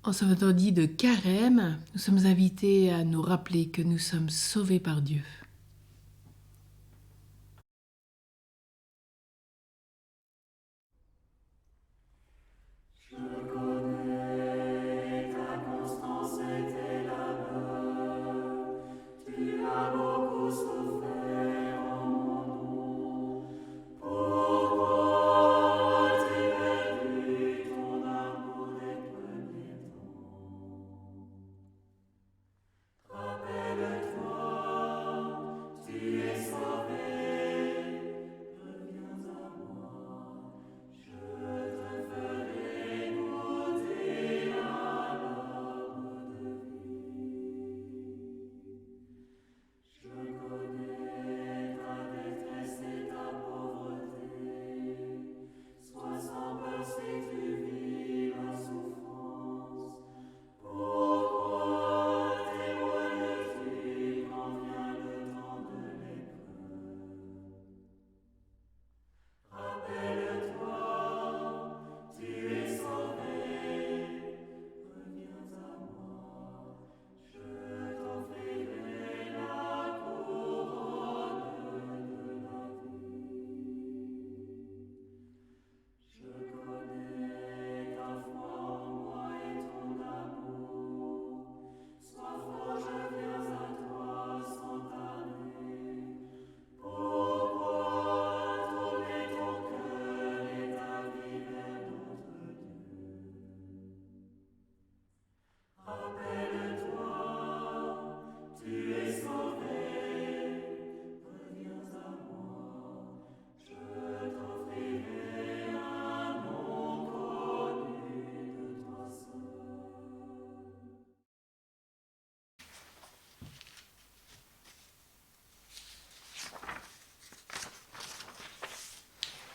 En ce vendredi de Carême, nous sommes invités à nous rappeler que nous sommes sauvés par Dieu.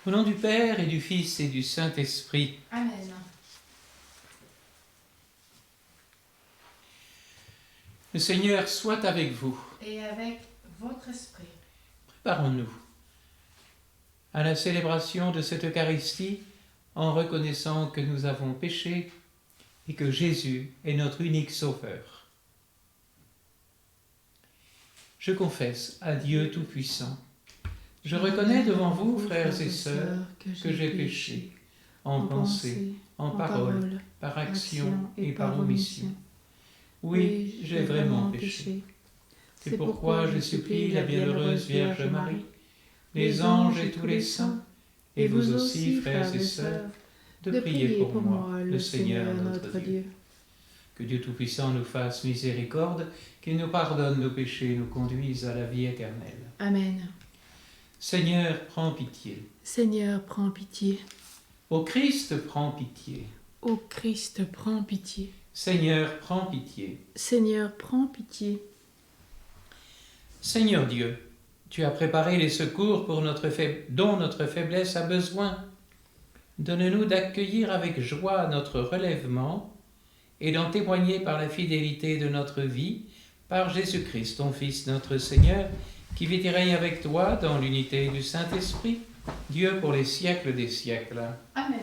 Au nom du Père et du Fils et du Saint-Esprit. Amen. Le Seigneur soit avec vous. Et avec votre esprit. Préparons-nous à la célébration de cette Eucharistie en reconnaissant que nous avons péché et que Jésus est notre unique Sauveur. Je confesse à Dieu Tout-Puissant. Je reconnais devant vous, frères et sœurs, que j'ai péché, en pensée, en parole, par action et par omission. Oui, j'ai vraiment péché. C'est pourquoi je supplie la bienheureuse Vierge Marie, les anges et tous les saints, et vous aussi, frères et sœurs, de prier pour moi, le Seigneur notre Dieu. Que Dieu Tout-Puissant nous fasse miséricorde, qu'il nous pardonne nos péchés et nous conduise à la vie éternelle. Amen. Seigneur, prends pitié. Seigneur, prends pitié. Ô Christ, prends pitié. Ô Christ, prends pitié. Seigneur, prends pitié. Seigneur, prends pitié. Seigneur Dieu, tu as préparé les secours pour dont notre faiblesse a besoin. Donne-nous d'accueillir avec joie notre relèvement et d'en témoigner par la fidélité de notre vie, par Jésus-Christ, ton Fils, notre Seigneur, qui vit et règne avec toi dans l'unité du Saint-Esprit, Dieu pour les siècles des siècles. Amen.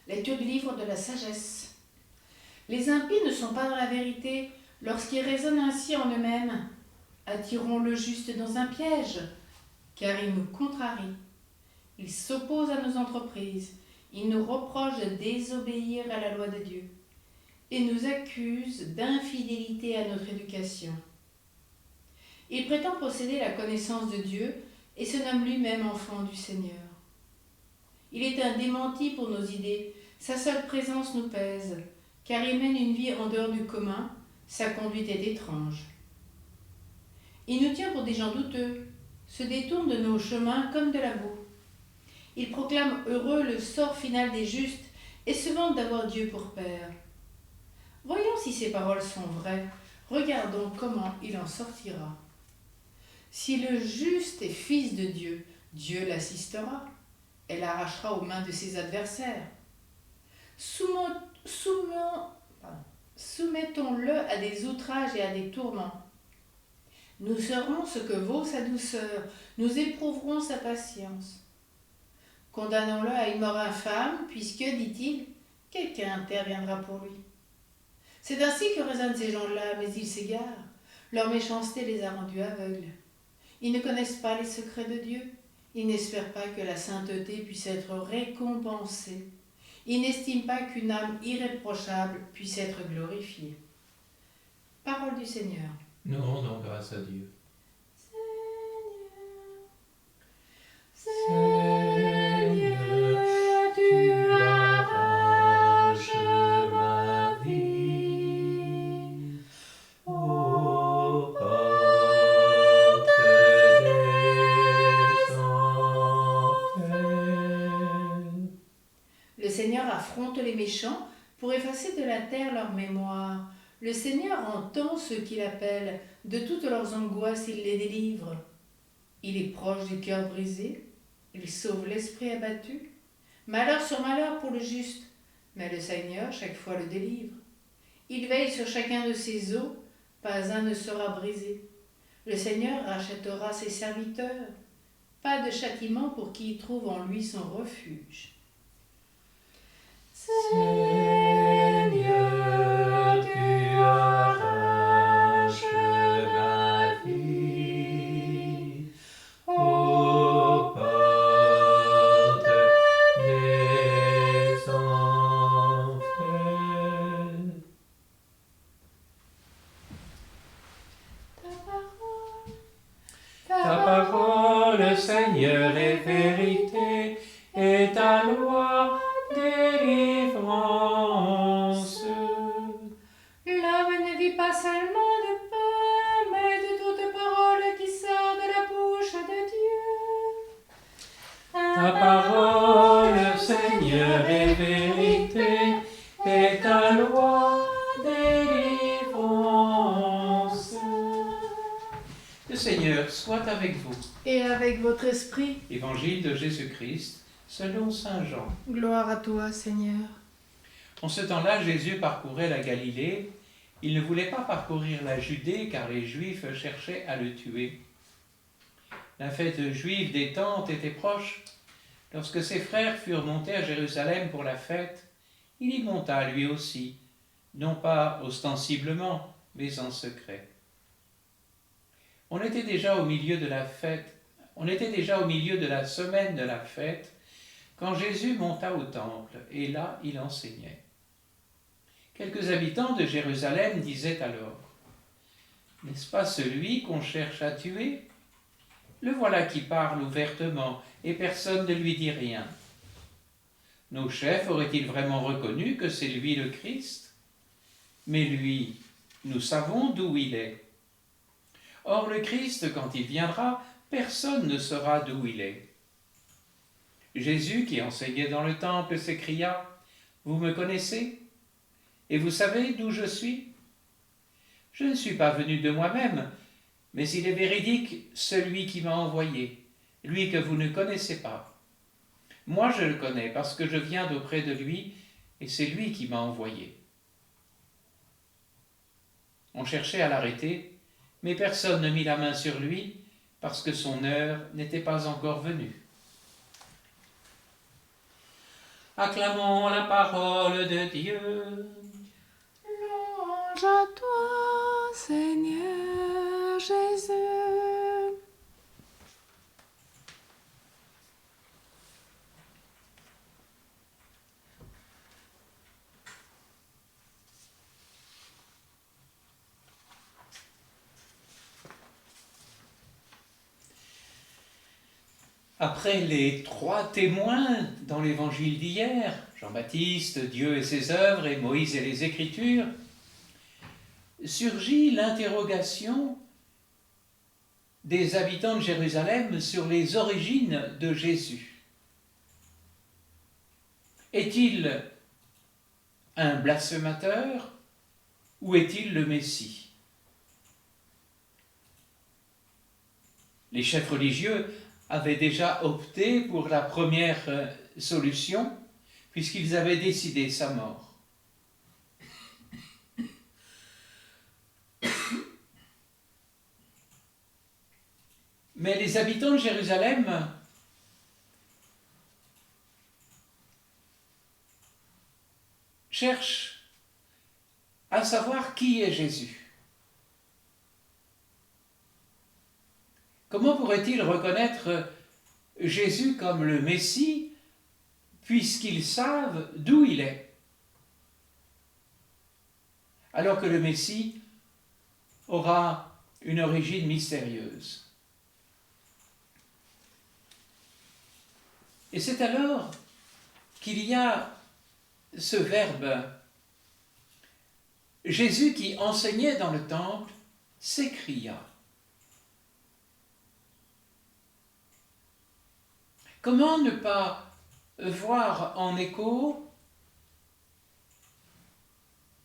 Lecture du livre de la sagesse. Les impies ne sont pas dans la vérité lorsqu'ils raisonnent ainsi en eux-mêmes. Attirons le juste dans un piège, car il nous contrarie. Il s'oppose à nos entreprises. Il nous reproche de désobéir à la loi de Dieu et nous accuse d'infidélité à notre éducation. Il prétend posséder la connaissance de Dieu et se nomme lui-même enfant du Seigneur. Il est un démenti pour nos idées. Sa seule présence nous pèse, car il mène une vie en dehors du commun. Sa conduite est étrange. Il nous tient pour des gens douteux, se détourne de nos chemins comme de la boue. Il proclame heureux le sort final des justes et se vante d'avoir Dieu pour Père. Voyons si ces paroles sont vraies. Regardons comment il en sortira. Si le juste est fils de Dieu, Dieu l'assistera et l'arrachera aux mains de ses adversaires. soumettons-le à des outrages et à des tourments. Nous serons ce que vaut sa douceur, nous éprouverons sa patience. Condamnons-le à une mort infâme, puisque, dit-il, quelqu'un interviendra pour lui. C'est ainsi que raisonnent ces gens-là, mais ils s'égarent. Leur méchanceté les a rendus aveugles. Ils ne connaissent pas les secrets de Dieu. Ils n'espèrent pas que la sainteté puisse être récompensée. Ils n'estiment pas qu'une âme irréprochable puisse être glorifiée. Parole du Seigneur. Nous rendons grâce à Dieu. Seigneur, tu arraches ma vie aux portes des enfers. Le Seigneur affronte les méchants pour effacer de la terre leur mémoire. Le Seigneur entend ceux qu'il appelle, de toutes leurs angoisses il les délivre. Il est proche du cœur brisé, il sauve l'esprit abattu. Malheur sur malheur pour le juste, mais le Seigneur chaque fois le délivre. Il veille sur chacun de ses os, pas un ne sera brisé. Le Seigneur rachètera ses serviteurs, pas de châtiment pour qui y trouve en lui son refuge. Seigneur, tu arraches ma vie aux portes des enfers. Ta parole, Seigneur, est vérité, et ta loi délivrance. L'homme ne vit pas seulement de pain, mais de toute parole qui sort de la bouche de Dieu. Ta parole, Seigneur, est vérité, et ta loi délivrance. Le Seigneur soit avec vous. Et avec votre esprit, Évangile de Jésus-Christ, selon saint Jean. gloire à toi, Seigneur. En ce temps-là, Jésus parcourait la Galilée. Il ne voulait pas parcourir la Judée, car les Juifs cherchaient à le tuer. La fête juive des Tentes était proche. Lorsque ses frères furent montés à Jérusalem pour la fête, il y monta lui aussi, non pas ostensiblement, mais en secret. On était déjà au milieu de la semaine de la fête, quand Jésus monta au temple, et là il enseignait. Quelques habitants de Jérusalem disaient alors : « N'est-ce pas celui qu'on cherche à tuer ? Le voilà qui parle ouvertement, et personne ne lui dit rien. Nos chefs auraient-ils vraiment reconnu que c'est lui le Christ ? Mais lui, nous savons d'où il est. Or le Christ, quand il viendra, personne ne saura d'où il est. » Jésus, qui enseignait dans le temple, s'écria : « Vous me connaissez ? Et vous savez d'où je suis ? Je ne suis pas venu de moi-même, mais il est véridique celui qui m'a envoyé, lui que vous ne connaissez pas. Moi je le connais parce que je viens d'auprès de lui, et c'est lui qui m'a envoyé. » On cherchait à l'arrêter, mais personne ne mit la main sur lui, parce que son heure n'était pas encore venue. Acclamons la parole de Dieu. Louange à toi, Seigneur Jésus. Après les 3 témoins dans l'évangile d'hier, Jean-Baptiste, Dieu et ses œuvres, et Moïse et les Écritures, surgit l'interrogation des habitants de Jérusalem sur les origines de Jésus. Est-il un blasphémateur ou est-il le Messie ? Les chefs religieux avaient déjà opté pour la première solution, puisqu'ils avaient décidé sa mort. Mais les habitants de Jérusalem cherchent à savoir qui est Jésus. Comment pourraient-ils reconnaître Jésus comme le Messie puisqu'ils savent d'où il est? Alors que le Messie aura une origine mystérieuse. Et c'est alors qu'il y a ce verbe. Jésus qui enseignait dans le temple s'écria. Comment ne pas voir en écho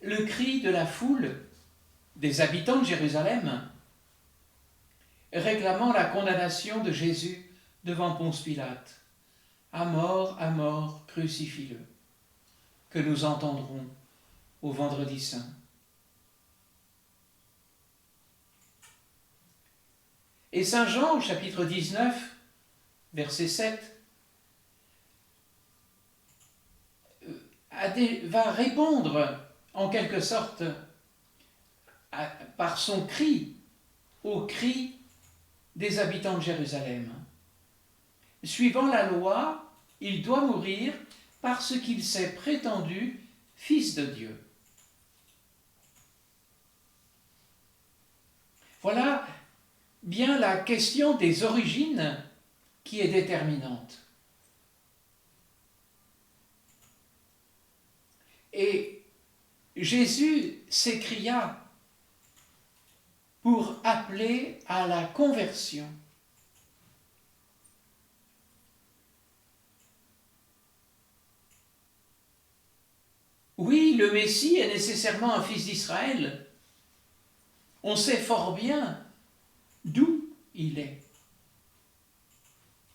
le cri de la foule des habitants de Jérusalem réclamant la condamnation de Jésus devant Ponce Pilate. À mort, crucifie-le, que nous entendrons au Vendredi Saint. Et Saint Jean, au chapitre 19, verset 7, va répondre en quelque sorte par son cri au cri des habitants de Jérusalem. Suivant la loi, il doit mourir parce qu'il s'est prétendu fils de Dieu. Voilà bien la question des origines qui est déterminante. Et Jésus s'écria pour appeler à la conversion. Oui, le Messie est nécessairement un fils d'Israël. On sait fort bien d'où il est.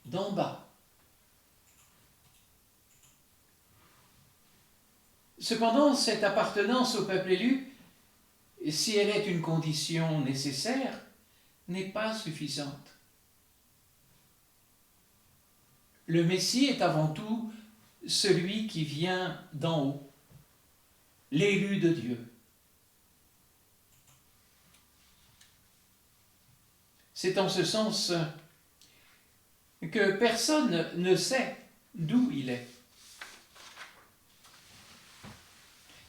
D'en bas. Cependant, cette appartenance au peuple élu, si elle est une condition nécessaire, n'est pas suffisante. Le Messie est avant tout celui qui vient d'en haut, l'élu de Dieu. C'est en ce sens que personne ne sait d'où il est.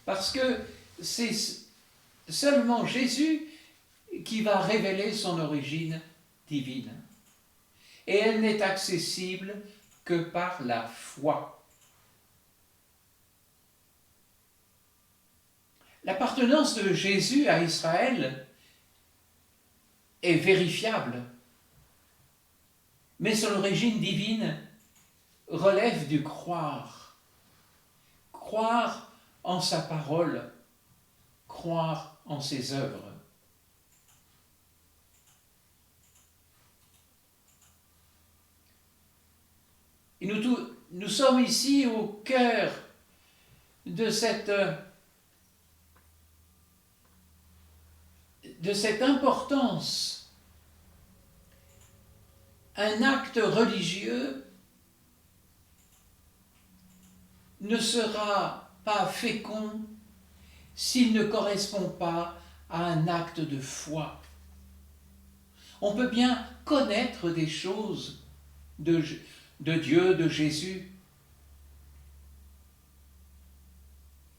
Parce que c'est seulement Jésus qui va révéler son origine divine. Et elle n'est accessible que par la foi. L'appartenance de Jésus à Israël est vérifiable, mais son origine divine relève du croire. Croire en sa parole, croire en ses œuvres. Et nous sommes ici au cœur de cette importance. Un acte religieux ne sera pas fécond s'il ne correspond pas à un acte de foi. On peut bien connaître des choses de Dieu, de Jésus,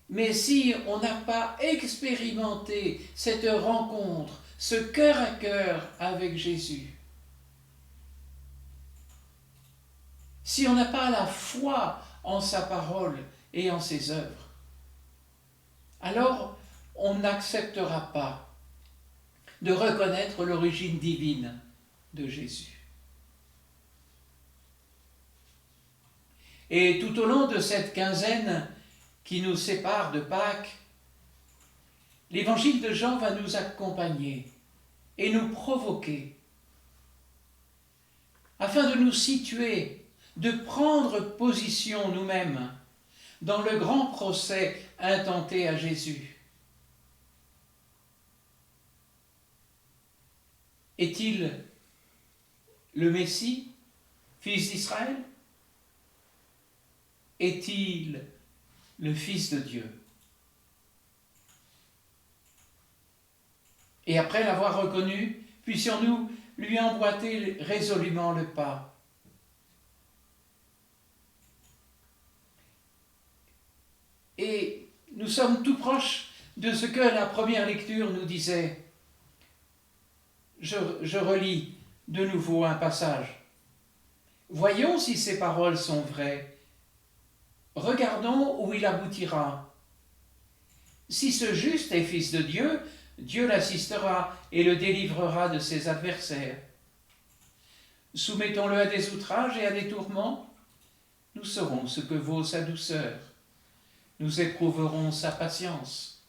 mais si on n'a pas expérimenté cette rencontre, ce cœur à cœur avec Jésus, si on n'a pas la foi en sa parole et en ses œuvres, alors on n'acceptera pas de reconnaître l'origine divine de Jésus. Et tout au long de cette quinzaine qui nous sépare de Pâques, l'évangile de Jean va nous accompagner et nous provoquer afin de nous situer, de prendre position nous-mêmes dans le grand procès intenté à Jésus. Est-il le Messie, fils d'Israël? Est-il le Fils de Dieu? Et après l'avoir reconnu, puissions-nous lui emboîter résolument le pas. Et nous sommes tout proches de ce que la première lecture nous disait. Je relis de nouveau un passage. Voyons si ces paroles sont vraies. Regardons où il aboutira. Si ce juste est fils de Dieu, Dieu l'assistera et le délivrera de ses adversaires. Soumettons-le à des outrages et à des tourments. Nous saurons ce que vaut sa douceur. Nous éprouverons sa patience.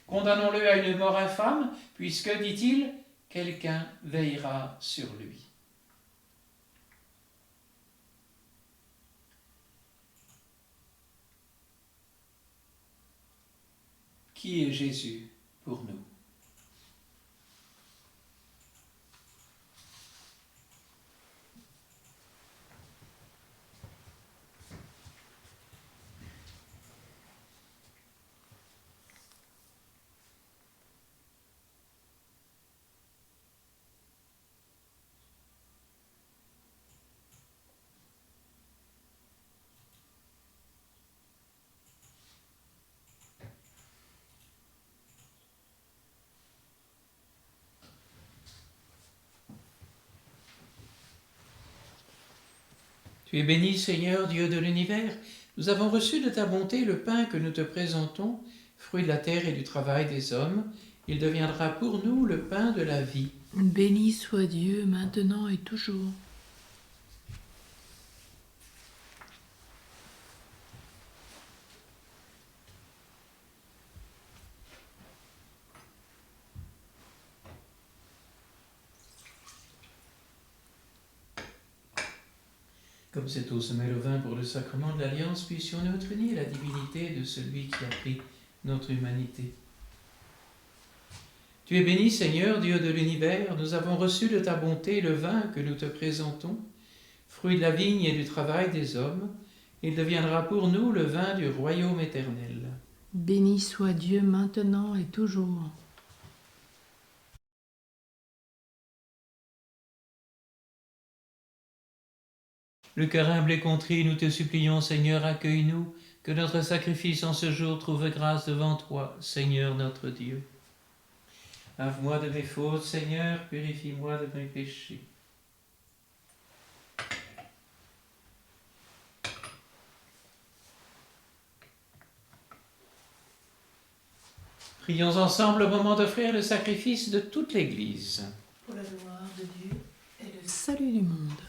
Condamnons-le à une mort infâme, puisque, dit-il, quelqu'un veillera sur lui. Qui est Jésus pour nous? Tu es béni, Seigneur, Dieu de l'univers. Nous avons reçu de ta bonté le pain que nous te présentons, fruit de la terre et du travail des hommes. Il deviendra pour nous le pain de la vie. Béni soit Dieu, maintenant et toujours. Comme cet eau se mêle au vin pour le sacrement de l'Alliance, puissions-nous traîner la divinité de celui qui a pris notre humanité. Tu es béni, Seigneur, Dieu de l'univers, nous avons reçu de ta bonté le vin que nous te présentons, fruit de la vigne et du travail des hommes. Il deviendra pour nous le vin du royaume éternel. Béni soit Dieu maintenant et toujours. Le cœur humble et contrit, nous te supplions, Seigneur, accueille-nous, que notre sacrifice en ce jour trouve grâce devant toi, Seigneur notre Dieu. Lave-moi de mes fautes, Seigneur, purifie-moi de mes péchés. Prions ensemble au moment d'offrir le sacrifice de toute l'Église. Pour la gloire de Dieu et le salut du monde.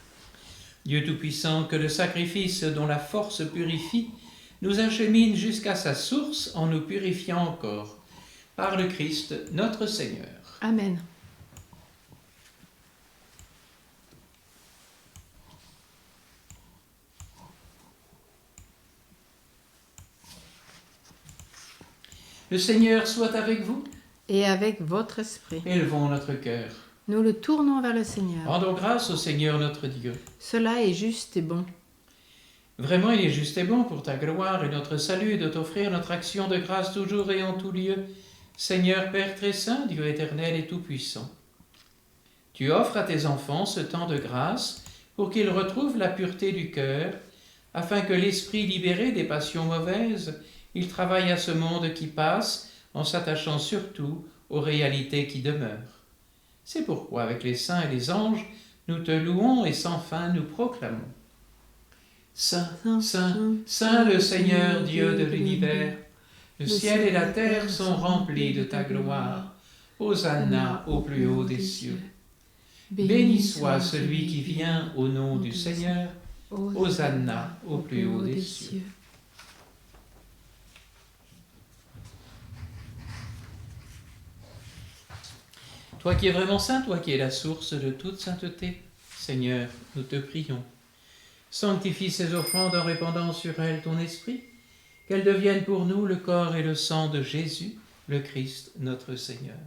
Dieu Tout-Puissant, que le sacrifice dont la force purifie nous achemine jusqu'à sa source en nous purifiant encore. Par le Christ, notre Seigneur. Amen. Le Seigneur soit avec vous. Et avec votre esprit. Élevons notre cœur. Nous le tournons vers le Seigneur. Rendons grâce au Seigneur notre Dieu. Cela est juste et bon. Vraiment, il est juste et bon pour ta gloire et notre salut de t'offrir notre action de grâce toujours et en tout lieu. Seigneur Père très saint, Dieu éternel et tout-puissant. Tu offres à tes enfants ce temps de grâce pour qu'ils retrouvent la pureté du cœur, afin que l'esprit libéré des passions mauvaises, il travaille à ce monde qui passe en s'attachant surtout aux réalités qui demeurent. C'est pourquoi, avec les saints et les anges, nous te louons et sans fin nous proclamons. Saint, Saint, Saint le Seigneur, Dieu de l'univers, le ciel et la terre sont remplis de ta gloire. Hosanna au plus haut des cieux. Béni soit celui qui vient au nom du Seigneur. Hosanna au plus haut des cieux. Toi qui es vraiment saint, toi qui es la source de toute sainteté, Seigneur, nous te prions. Sanctifie ces offrandes en répandant sur elles ton esprit, qu'elles deviennent pour nous le corps et le sang de Jésus, le Christ, notre Seigneur.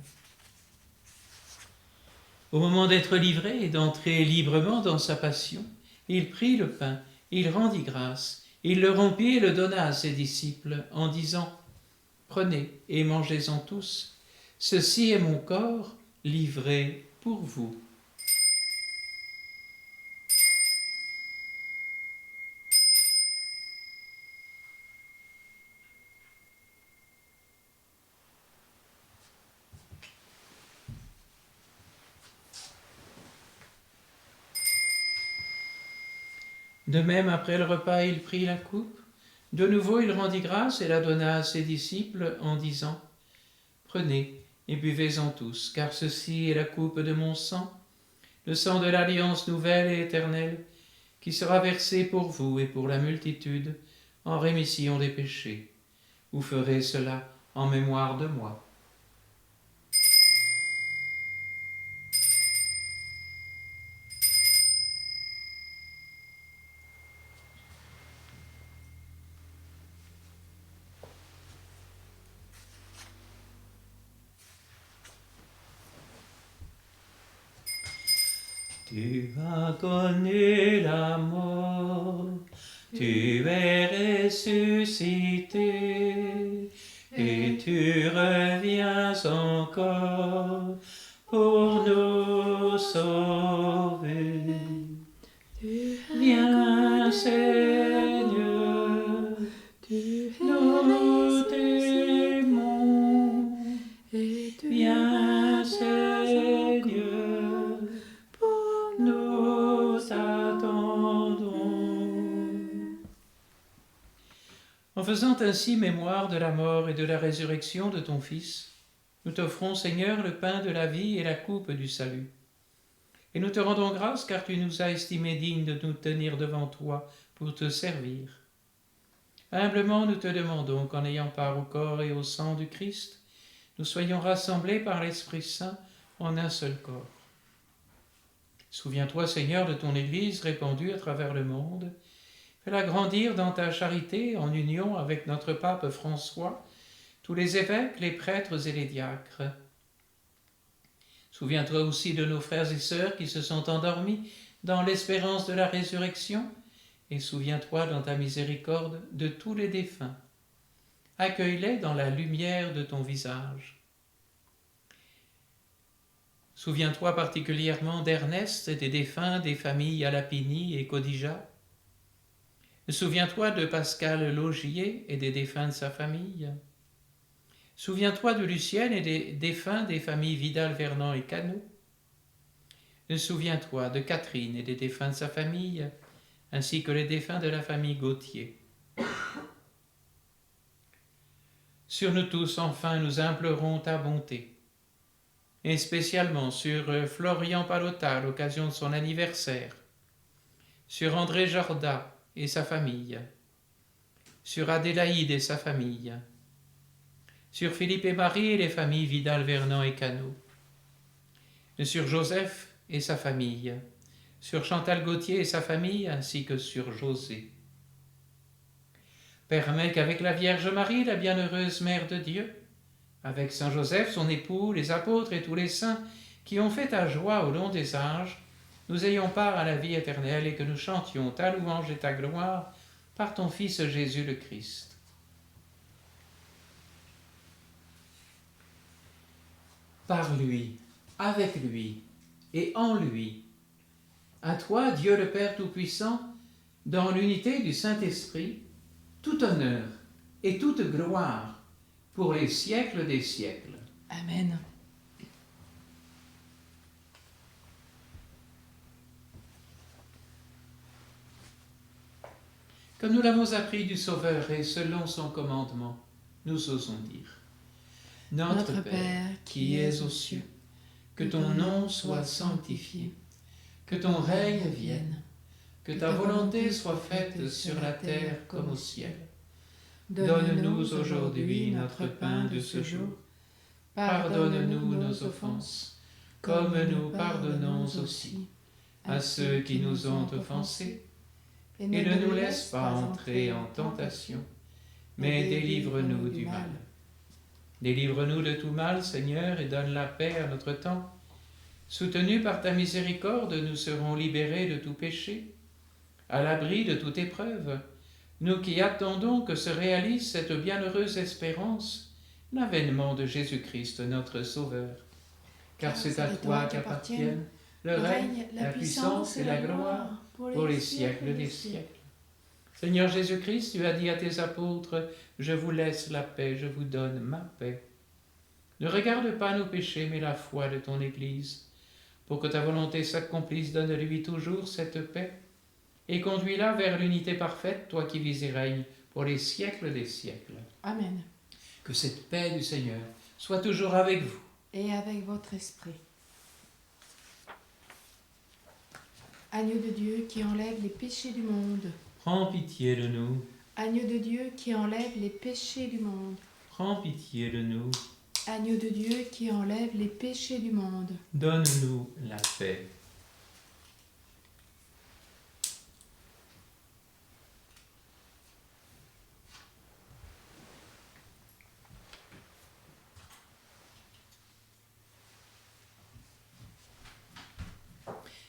Au moment d'être livré et d'entrer librement dans sa passion, il prit le pain, il rendit grâce, il le rompit et le donna à ses disciples en disant « Prenez et mangez-en tous, ceci est mon corps livré pour vous. » De même, après le repas, il prit la coupe. De nouveau, il rendit grâce et la donna à ses disciples en disant « Prenez et buvez-en tous, car ceci est la coupe de mon sang, le sang de l'alliance nouvelle et éternelle, qui sera versé pour vous et pour la multitude en rémission des péchés. Vous ferez cela en mémoire de moi. » Tu as connu la mort, tu es ressuscité, et tu reviens encore pour nous sauver. Viens, Seigneur, nous t'aimons, viens, Seigneur, nous t'attendons. En faisant ainsi mémoire de la mort et de la résurrection de ton Fils, nous t'offrons, Seigneur, le pain de la vie et la coupe du salut. Et nous te rendons grâce car tu nous as estimés dignes de nous tenir devant toi pour te servir. Humblement nous te demandons qu'en ayant part au corps et au sang du Christ, nous soyons rassemblés par l'Esprit Saint en un seul corps. Souviens-toi, Seigneur, de ton Église répandue à travers le monde. Fais-la grandir dans ta charité en union avec notre pape François, tous les évêques, les prêtres et les diacres. Souviens-toi aussi de nos frères et sœurs qui se sont endormis dans l'espérance de la résurrection, et souviens-toi dans ta miséricorde de tous les défunts. Accueille-les dans la lumière de ton visage. Souviens-toi particulièrement d'Ernest et des défunts des familles Alapini et Codija. Souviens-toi de Pascal Laugier et des défunts de sa famille. Souviens-toi de Lucienne et des défunts des familles Vidal-Vernant et Cano. Souviens-toi de Catherine et des défunts de sa famille, ainsi que les défunts de la famille Gauthier. Sur nous tous, enfin, nous implorons ta bonté, et spécialement sur Florian Palota à l'occasion de son anniversaire, sur André Jorda et sa famille, sur Adélaïde et sa famille, sur Philippe et Marie et les familles Vidal, Vernant et Cano, sur Joseph et sa famille, sur Chantal Gauthier et sa famille, ainsi que sur José. Permets qu'avec la Vierge Marie, la bienheureuse Mère de Dieu, avec Saint Joseph, son époux, les apôtres et tous les saints qui ont fait ta joie au long des âges, nous ayons part à la vie éternelle et que nous chantions ta louange et ta gloire par ton Fils Jésus le Christ. Par lui, avec lui et en lui, à toi, Dieu le Père Tout-Puissant, dans l'unité du Saint-Esprit, tout honneur et toute gloire pour les siècles des siècles. Amen. Comme nous l'avons appris du Sauveur et selon son commandement, nous osons dire: Notre Père, qui es aux cieux, que ton nom soit sanctifié, que ton règne vienne, que ta volonté soit faite sur la terre comme au ciel. Donne-nous aujourd'hui notre pain de ce jour. Pardonne-nous nos offenses, comme nous pardonnons aussi à ceux qui nous ont offensés. Et ne nous laisse pas entrer en tentation, mais délivre-nous du mal. Délivre-nous de tout mal, Seigneur, et donne la paix à notre temps. Soutenus par ta miséricorde, nous serons libérés de tout péché, à l'abri de toute épreuve, nous qui attendons que se réalise cette bienheureuse espérance, l'avènement de Jésus-Christ notre Sauveur. Car c'est à toi qu'appartiennent le règne, la puissance et la gloire pour les siècles des siècles. Seigneur Jésus-Christ, tu as dit à tes apôtres, « Je vous laisse la paix, je vous donne ma paix. » Ne regarde pas nos péchés, mais la foi de ton Église. Pour que ta volonté s'accomplisse, donne-lui toujours cette paix et conduis-la vers l'unité parfaite, toi qui vis et règnes pour les siècles des siècles. Amen. Que cette paix du Seigneur soit toujours avec vous. Et avec votre esprit. Agneau de Dieu qui enlève les péchés du monde. Prends pitié de nous. Agneau de Dieu qui enlève les péchés du monde. Prends pitié de nous. Agneau de Dieu qui enlève les péchés du monde. Donne-nous la paix.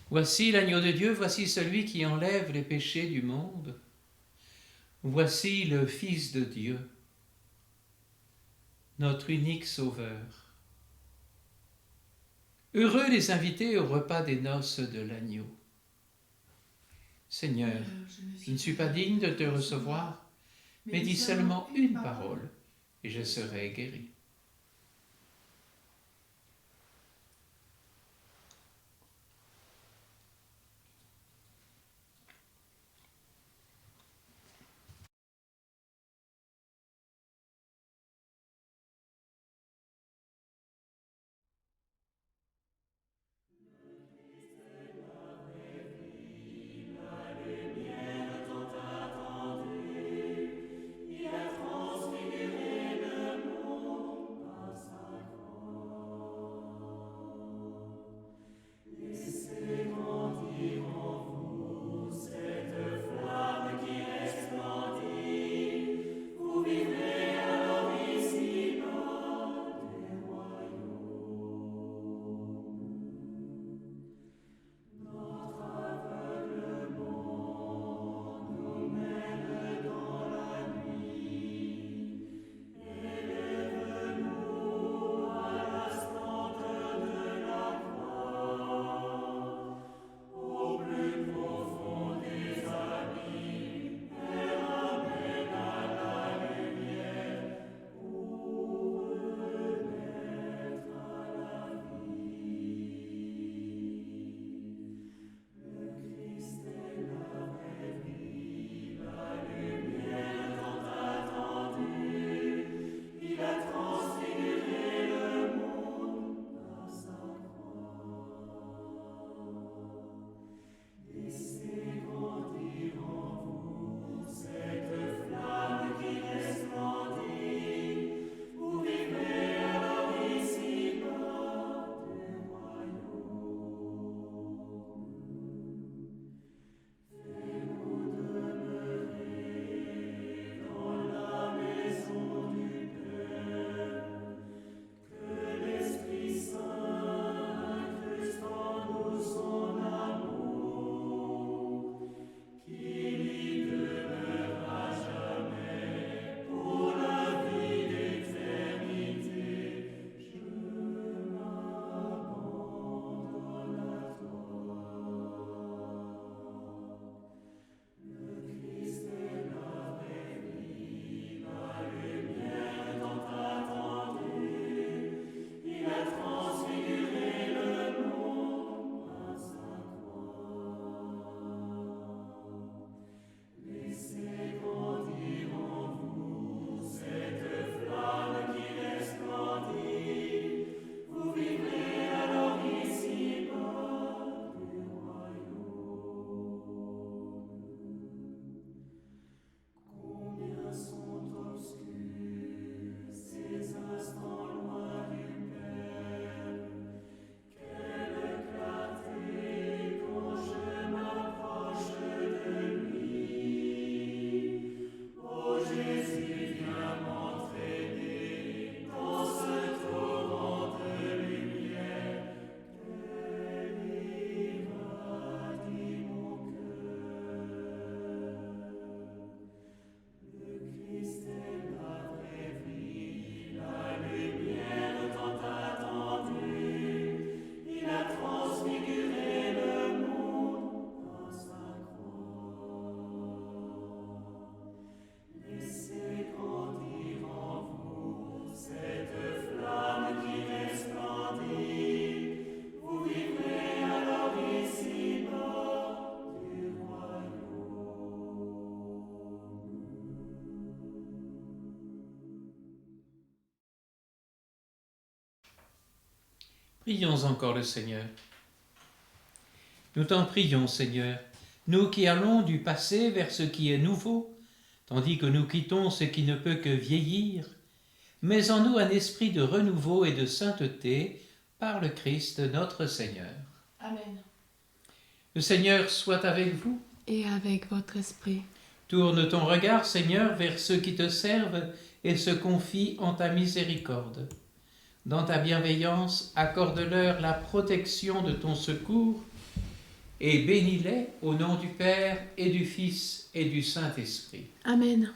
Voici l'agneau de Dieu, voici celui qui enlève les péchés du monde. Voici le Fils de Dieu, notre unique Sauveur. Heureux les invités au repas des noces de l'agneau. Seigneur, je ne suis pas digne de te recevoir, mais dis seulement une parole, et je serai guéri. Prions encore le Seigneur. Nous t'en prions, Seigneur, nous qui allons du passé vers ce qui est nouveau, tandis que nous quittons ce qui ne peut que vieillir, mets en nous un esprit de renouveau et de sainteté par le Christ notre Seigneur. Amen. Le Seigneur soit avec vous. Et avec votre esprit. Tourne ton regard, Seigneur, vers ceux qui te servent et se confient en ta miséricorde. Dans ta bienveillance, accorde-leur la protection de ton secours et bénis-les au nom du Père et du Fils et du Saint-Esprit. Amen.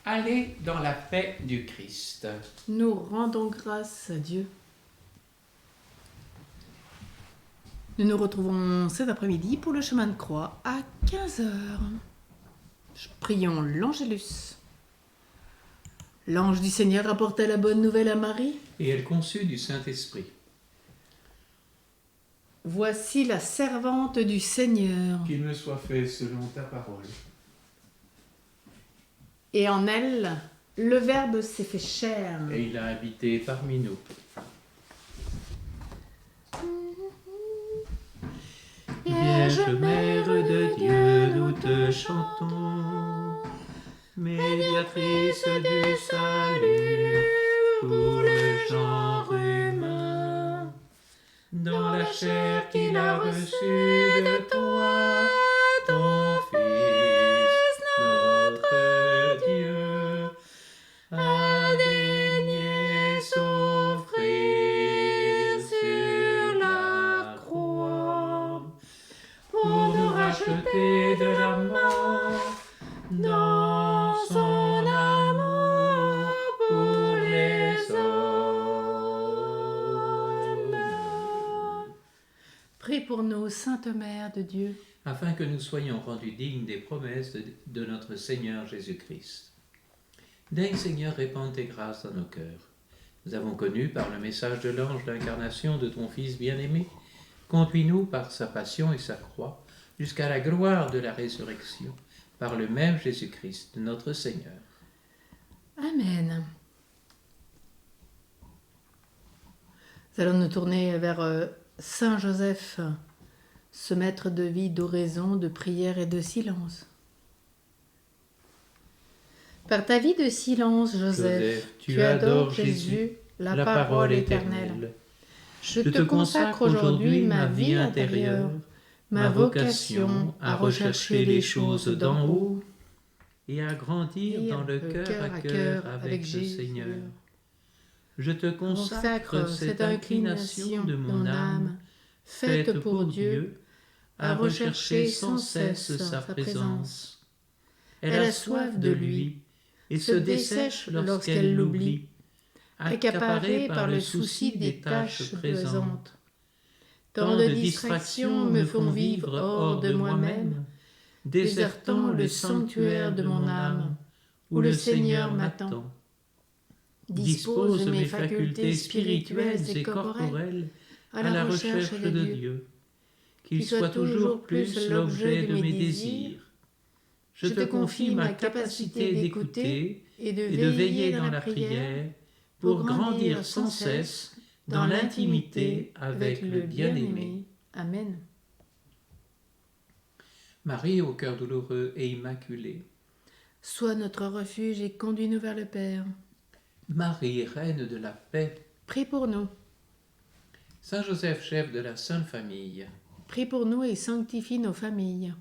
Allez dans la paix du Christ. Nous rendons grâce à Dieu. Nous nous retrouvons cet après-midi pour le chemin de croix à 15h. Prions l'Angélus. L'ange du Seigneur apporta la bonne nouvelle à Marie. Et elle conçut du Saint-Esprit. Voici la servante du Seigneur. Qu'il me soit fait selon ta parole. Et en elle, le Verbe s'est fait chair. Et il a habité parmi nous. Vierge Mère de Dieu, nous te chantons, médiatrice du salut pour le genre humain. Dans la chair qu'il a reçue de toi, ton Fils, notre Dieu, a daigné souffrir sur la croix pour nous racheter de la mort dans son amour pour les hommes. Prie pour nous, Sainte Mère de Dieu, Afin que nous soyons rendus dignes des promesses de notre Seigneur Jésus-Christ. Daigne, Seigneur, répandre tes grâces dans nos cœurs. Nous avons connu par le message de l'ange l'incarnation de ton Fils bien-aimé. Conduis-nous par sa passion et sa croix jusqu'à la gloire de la résurrection, par le même Jésus-Christ, notre Seigneur. Amen. Nous allons nous tourner vers Saint Joseph, ce maître de vie, d'oraison, de prière et de silence. Par ta vie de silence, Joseph, tu adores Jésus, la parole éternelle. Je te consacre aujourd'hui ma vie intérieure, ma vocation à rechercher les choses d'en haut Et à grandir dans le cœur à cœur avec le Seigneur. Je te consacre cette inclination de mon âme, faite pour Dieu, à rechercher sans cesse sa présence. Elle a soif de lui et se dessèche lorsqu'elle l'oublie, accaparée par le souci des tâches présentes. Tant de distractions me font vivre hors de moi-même, désertant le sanctuaire de mon âme, où le Seigneur m'attend. Dispose mes facultés spirituelles et corporelles à la recherche de Dieu, qu'il soit toujours plus l'objet de mes désirs. Je te confie ma capacité d'écouter et de veiller dans la prière pour grandir sans cesse dans l'intimité avec le bien-aimé. Amen. Marie, au cœur douloureux et immaculé. Sois notre refuge et conduis-nous vers le Père. Marie, reine de la paix. Prie pour nous. Saint Joseph, chef de la Sainte Famille. Prie pour nous et sanctifie nos familles.